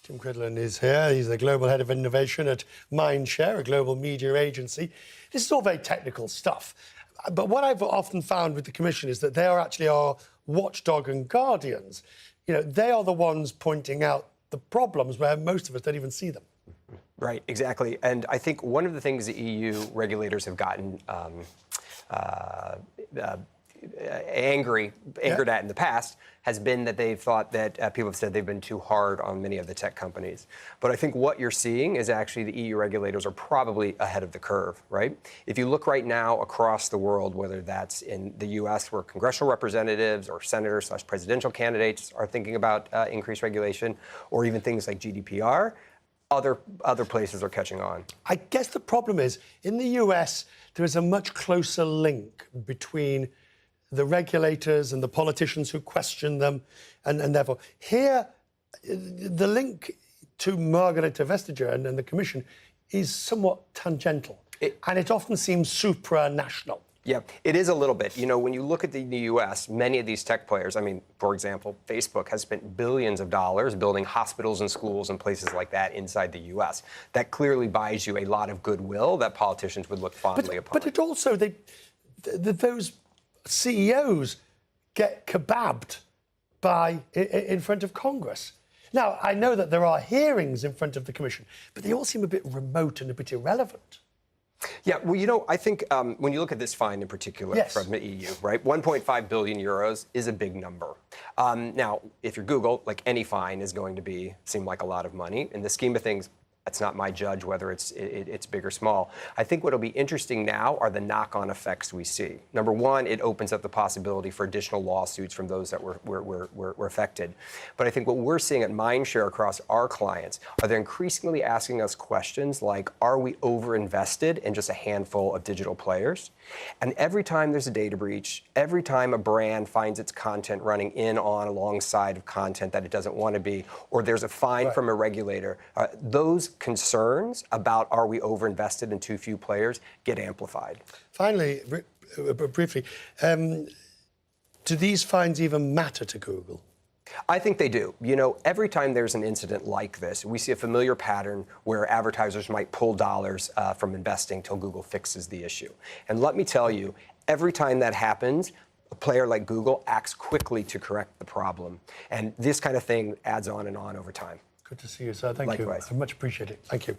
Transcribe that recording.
Tim Cridlin is here. He's the Global Head of Innovation at Mindshare, a global media agency. This is all very technical stuff. But what I've often found with the Commission is that they are actually our watchdog and guardians. You know, they are the ones pointing out the problems where most of us don't even see them. Right, exactly. And I think one of the things the EU regulators have gotten angered at in the past has been that they've thought that people have said they've been too hard on many of the tech companies. But I think what you're seeing is actually the EU regulators are probably ahead of the curve, right? If you look right now across the world, whether that's in the U.S. where congressional representatives or senators / presidential candidates are thinking about increased regulation, or even things like GDPR, other places are catching on. I guess the problem is, in the US, there is a much closer link between the regulators and the politicians who question them, and therefore, here, the link to Margrethe Vestager and the Commission is somewhat tangential, and it often seems supranational. Yeah, it is a little bit. You know, when you look at the U.S., many of these tech players, I mean, for example, Facebook has spent billions of dollars building hospitals and schools and places like that inside the U.S. That clearly buys you a lot of goodwill that politicians would look fondly upon. But it also, those CEOs get kebabbed in front of Congress. Now, I know that there are hearings in front of the Commission, but they all seem a bit remote and a bit irrelevant. Yeah, well, you know, I think when you look at this fine in particular from the EU, right, 1.5 billion euros is a big number. Now, if you're Google, like any fine is going to seem like a lot of money. In the scheme of things, that's not my judge whether it's big or small. I think what'll be interesting now are the knock-on effects we see. Number one, it opens up the possibility for additional lawsuits from those that were affected. But I think what we're seeing at Mindshare across our clients are they're increasingly asking us questions like, are we over-invested in just a handful of digital players? And every time there's a data breach, every time a brand finds its content running alongside of content that it doesn't want to be, or there's a fine from a regulator, those concerns about are we overinvested in too few players get amplified. Finally, briefly, do these fines even matter to Google? I think they do. You know, every time there's an incident like this, we see a familiar pattern where advertisers might pull dollars from investing till Google fixes the issue. And let me tell you, every time that happens, a player like Google acts quickly to correct the problem. And this kind of thing adds on and on over time. Good to see you, sir. Thank Likewise. you. I much appreciate it. Thank you.